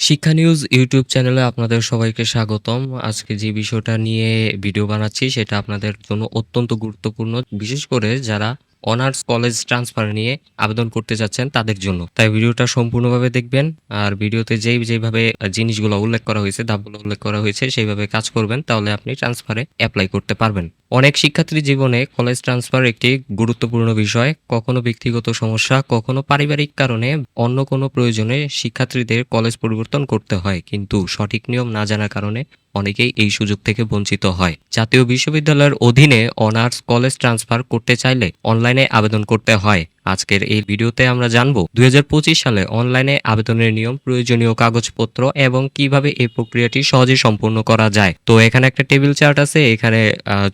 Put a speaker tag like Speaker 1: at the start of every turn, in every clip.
Speaker 1: শিক্ষা news YouTube চ্যানেলে আপনাদের সবাইকে স্বাগতম। আজকে যে বিষয়টা নিয়ে ভিডিও বানাচ্ছি সেটা আপনাদের জন্য অত্যন্ত গুরুত্বপূর্ণ। বিশেষ করে যারা অনার্স কলেজ ট্রান্সফার নিয়ে আবেদন করতে যাচ্ছেন তাদের জন্য। তাই ভিডিওটা সম্পূর্ণভাবে দেখবেন। আর ভিডিওতে যেভাবে জিনিসগুলো উল্লেখ করা হয়েছে, ধাপগুলো উল্লেখ করা হয়েছে সেইভাবে কাজ করবেন, তাহলে আপনি ট্রান্সফারে এপ্লাই করতে পারবেন। অনেক শিক্ষার্থীর জীবনে কলেজ ট্রান্সফার একটি গুরুত্বপূর্ণ বিষয়। কখনো ব্যক্তিগত সমস্যা, কখনো পারিবারিক কারণে, অন্য কোনো প্রয়োজনে শিক্ষার্থীদের কলেজ পরিবর্তন করতে হয়, কিন্তু সঠিক নিয়ম না জানার কারণে অনেকেই এই সুযোগ থেকে বঞ্চিত হয়। জাতীয় বিশ্ববিদ্যালয়ের অধীনে অনার্স কলেজ ট্রান্সফার করতে চাইলে অনলাইনে আবেদন করতে হয়। আজকের এই ভিডিওতে আমরা জানবো 2025 সালে অনলাইনে আবেদনের নিয়ম, প্রয়োজনীয় কাগজপত্র এবং কিভাবে এই প্রক্রিয়াটি সহজে সম্পূর্ণ করা যায়। তো এখানে একটা টেবিল চার্ট আছে, এখানে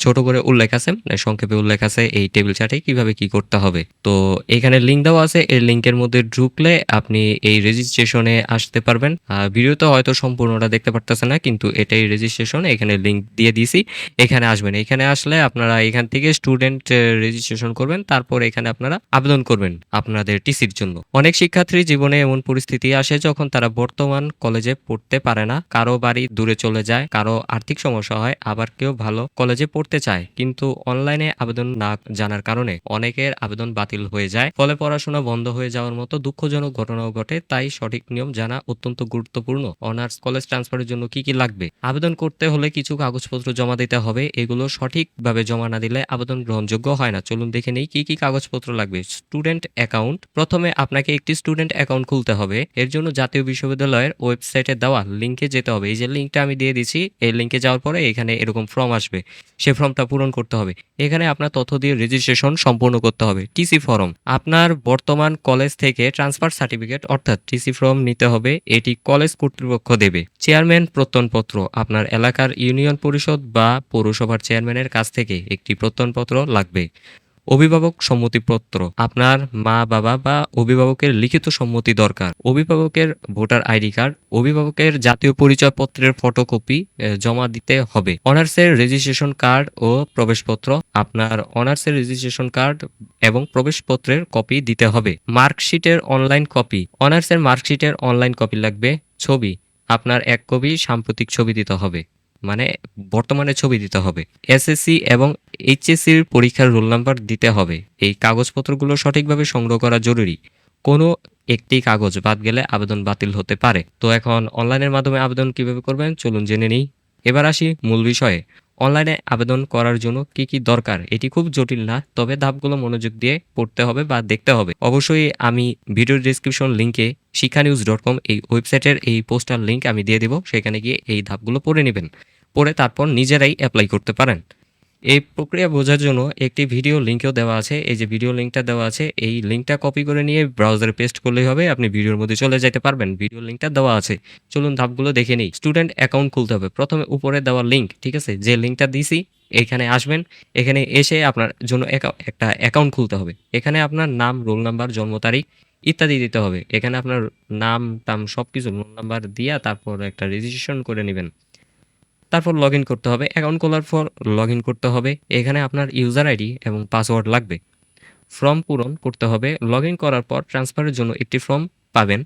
Speaker 1: ছোট করে উল্লেখ আছে, সংক্ষেপে উল্লেখ আছে এই টেবিল চার্টে কিভাবে কি করতে হবে। তো এখানে লিঙ্ক দেওয়া আছে, এই লিঙ্কের মধ্যে ঢুকলে আপনি এই রেজিস্ট্রেশনে আসতে পারবেন। ভিডিওতে হয়তো সম্পূর্ণটা দেখতে পারতেছে না, কিন্তু এটাই রেজিস্ট্রেশন। এখানে লিঙ্ক দিয়ে দিছি, এখানে আসবেন। এখানে আসলে আপনারা এখান থেকে স্টুডেন্ট রেজিস্ট্রেশন করবেন, তারপর এখানে আপনারা আবেদন করবেন আপনাদের টিসির জন্য। অনেক শিক্ষার্থীর জীবনে এমন পরিস্থিতি আসে যখন তারা বর্তমান কলেজে পড়তে পারে না, কারো বাড়ি দূরে চলে যায়, কারো আর্থিক সমস্যা হয়, আবার কেউ ভালো কলেজে পড়তে চায়, কিন্তু অনলাইনে আবেদন না জানার কারণে অনেকের আবেদন বাতিল হয়ে যায়, ফলে পড়াশোনা বন্ধ হয়ে যাওয়ার মতো দুঃখজনক ঘটনাও ঘটে। তাই সঠিক নিয়ম জানা অত্যন্ত গুরুত্বপূর্ণ। অনার্স কলেজ ট্রান্সফারের জন্য কি কি লাগবে? আবেদন করতে হলে কিছু কাগজপত্র জমা দিতে হবে। এগুলো সঠিকভাবে জমা না দিলে আবেদন গ্রহণযোগ্য হয় না। চলুন দেখে নেই কি কি কাগজপত্র লাগবে। Student account. প্রথমে আপনাকে একটি স্টুডেন্ট অ্যাকাউন্ট খুলতে হবে। এর জন্য জাতীয় বিশ্ববিদ্যালয়ের ওয়েবসাইটে দেওয়া লিঙ্কে যেতে হবে। এই যে লিঙ্কটা আমি দিয়ে দিচ্ছি, এই লিঙ্কে যাওয়ার পরে এখানে এরকম ফর্ম আসবে, সেই ফর্মটা পূরণ করতে হবে। এখানে আপনার তথ্য দিয়ে রেজিস্ট্রেশন সম্পূর্ণ করতে হবে। টিসি ফর্ম, আপনার বর্তমান কলেজ থেকে ট্রান্সফার সার্টিফিকেট অর্থাৎ টিসি ফর্ম নিতে হবে। এটি কলেজ কর্তৃপক্ষ দেবে। চেয়ারম্যান প্রত্যয়নপত্র, আপনার এলাকার ইউনিয়ন পরিষদ বা পৌরসভার চেয়ারম্যানের কাছ থেকে একটি প্রত্যয়নপত্র লাগবে। অভিভাবক সম্মতিপত্র, আপনার মা বাবা বা অভিভাবকের লিখিত সম্মতি দরকার। অভিভাবকের ভোটার আইডি কার্ড, অভিভাবকের জাতীয় পরিচয়পত্রের ফটোকপি জমা দিতে হবে। অনার্সের রেজিস্ট্রেশন কার্ড ও প্রবেশপত্র, আপনার অনার্সের রেজিস্ট্রেশন কার্ড এবং প্রবেশপত্রের কপি দিতে হবে। মার্কশিটের অনলাইন কপি, অনার্সের মার্কশিটের অনলাইন কপি লাগবে। ছবি, আপনার এক কপি সাম্প্রতিক ছবি দিতে হবে, মানে বর্তমানে ছবি দিতে হবে। এসএসসি এবং এইচএসসির পরীক্ষার রোল নাম্বার দিতে হবে। এই কাগজপত্রগুলো সঠিকভাবে সংগ্রহ করা জরুরি। কোনো একটি কাগজ বাদ গেলে আবেদন বাতিল হতে পারে। তো এখন অনলাইনের মাধ্যমে আবেদন কিভাবে করবেন চলুন জেনে নিই। এবার আসি মূল বিষয়ে। অনলাইনে আবেদন করার জন্য কি কি দরকার? এটি খুব জটিল না, তবে ধাপগুলো মনোযোগ দিয়ে পড়তে হবে বা দেখতে হবে। অবশ্যই আমি ভিডিওর ডেসক্রিপশন লিঙ্কে শিক্ষানিউজ.com এই ওয়েবসাইটের এই পোস্টার লিঙ্ক আমি দিয়ে দেব, সেখানে গিয়ে এই ধাপগুলো পড়ে নেবেন। পড়ে তারপর নিজেরাই অ্যাপ্লাই করতে পারেন। এই প্রক্রিয়া বোঝার জন্য একটি ভিডিও লিঙ্কও দেওয়া আছে। এই যে ভিডিও লিঙ্কটা দেওয়া আছে, এই লিঙ্কটা কপি করে নিয়ে ব্রাউজারে পেস্ট করলেই হবে, আপনি ভিডিওর মধ্যে চলে যেতে পারবেন। ভিডিও লিঙ্কটা দেওয়া আছে, চলুন ধাপগুলো দেখে নিই। স্টুডেন্ট অ্যাকাউন্ট খুলতে হবে। প্রথমে উপরে দেওয়া লিঙ্ক, ঠিক আছে, যে লিঙ্কটা দিছি এখানে আসবেন। এখানে এসে আপনার জন্য একটা অ্যাকাউন্ট খুলতে হবে। এখানে আপনার নাম, রোল নাম্বার, জন্ম তারিখ ইত্যাদি দিতে হবে। এখানে আপনার নাম টাম সব কিছু, রোল নাম্বার দিয়া তারপর একটা রেজিস্ট্রেশন করে নেবেন। তারপর লগ ইন করতে হবে। অ্যাকাউন্ট খোলার পর লগ ইন করতে হবে। এখানে আপনার ইউজার আইডি এবং পাসওয়ার্ড লাগবে। ফর্ম পূরণ করতে হবে। লগ ইন করার পর ট্রান্সফারের জন্য একটি ফর্ম পাবেন,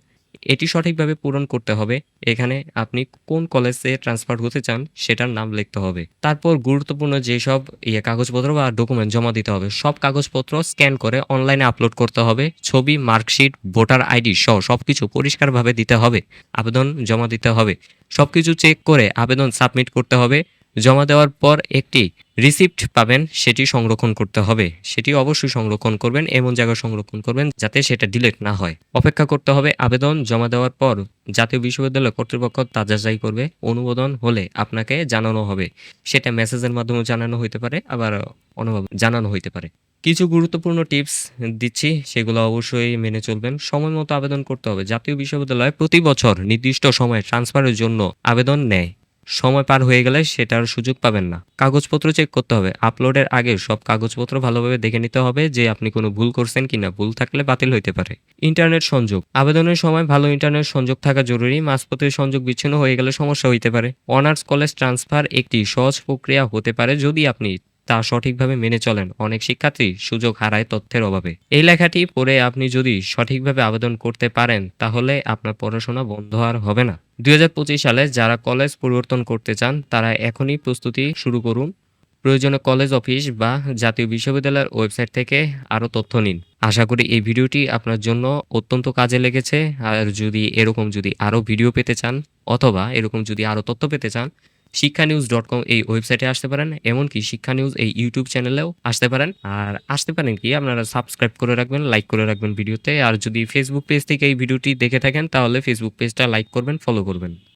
Speaker 1: এটি সঠিকভাবে পূরণ করতে হবে। এখানে আপনি কোন কলেজে ট্রান্সফার হতে চান সেটার নাম লিখতে হবে। তারপর গুরুত্বপূর্ণ যেসব কাগজপত্র বা ডকুমেন্ট জমা দিতে হবে, সব কাগজপত্র স্ক্যান করে অনলাইনে আপলোড করতে হবে। ছবি, মার্কশিট, ভোটার আইডি সহ সবকিছু পরিষ্কারভাবে দিতে হবে। আবেদন জমা দিতে হবে। সবকিছু চেক করে আবেদন সাবমিট করতে হবে। জমা দেওয়ার পর একটি রিসিপ্ট পাবেন, সেটি সংরক্ষণ করতে হবে। সেটি অবশ্যই সংরক্ষণ করবেন, এমন জায়গায় সংরক্ষণ করবেন যাতে সেটা ডিলিট না হয়। অপেক্ষা করতে হবে। আবেদন জমা দেওয়ার পর জাতীয় বিশ্ববিদ্যালয় কর্তৃপক্ষ তা যাচাই করবে। অনুমোদন হলে আপনাকে জানানো হবে। সেটা মেসেজের মাধ্যমে জানানো হইতে পারে, আবার অন্যভাবে জানানো হইতে পারে। কিছু গুরুত্বপূর্ণ টিপস দিচ্ছি, সেগুলো অবশ্যই মেনে চলবেন। সময় মতো আবেদন করতে হবে। জাতীয় বিশ্ববিদ্যালয় প্রতি বছর নির্দিষ্ট সময়ে ট্রান্সফারের জন্য আবেদন নেয়। সময় পার হয়ে গেলে সেটার সুযোগ পাবেন না। কাগজপত্র চেক করতে হবে। আপলোডের আগে সব কাগজপত্র ভালোভাবে দেখে নিতে হবে যে আপনি কোনো ভুল করছেন কিনা। ভুল থাকলে বাতিল হইতে পারে। ইন্টারনেট সংযোগ, আবেদনের সময় ভালো ইন্টারনেট সংযোগ থাকা জরুরি। মাঝপথে সংযোগ বিচ্ছিন্ন হয়ে গেলে সমস্যা হইতে পারে। অনার্স কলেজ ট্রান্সফার একটি সহজ প্রক্রিয়া হতে পারে যদি আপনি তা সঠিকভাবে মেনে চলেন, অনেক শিক্ষার্থী সুযোগ হারায় তথ্যের অভাবে। এই লেখাটি পড়ে আপনি যদি সঠিকভাবে আবেদন করতে পারেন, তাহলে আপনার পড়াশোনা বন্ধ আর হবে না। ২০২৫ সালে যারা কলেজ পরিবর্তন করতে চান, তারা এখনই প্রস্তুতি শুরু করুন। প্রয়োজনে কলেজ অফিস বা জাতীয় বিশ্ববিদ্যালয়ের ওয়েবসাইট থেকে আরও তথ্য নিন। আশা করি এই ভিডিওটি আপনার জন্য অত্যন্ত কাজে লেগেছে। আর যদি আরও ভিডিও পেতে চান, অথবা এরকম যদি আরও তথ্য পেতে চান, শিক্ষানিউজ.com এই ওয়েবসাইটে আসতে পারেন। এমনকি শিক্ষা নিউজ এই ইউটিউব চ্যানেলেও আসতে পারেন। আর আসতে পারেন কি, আপনারা সাবস্ক্রাইব করে রাখবেন, লাইক করে রাখবেন ভিডিওতে। আর যদি ফেসবুক পেজ থেকে এই ভিডিওটি দেখে থাকেন, তাহলে ফেসবুক পেজটা লাইক করবেন, ফলো করবেন।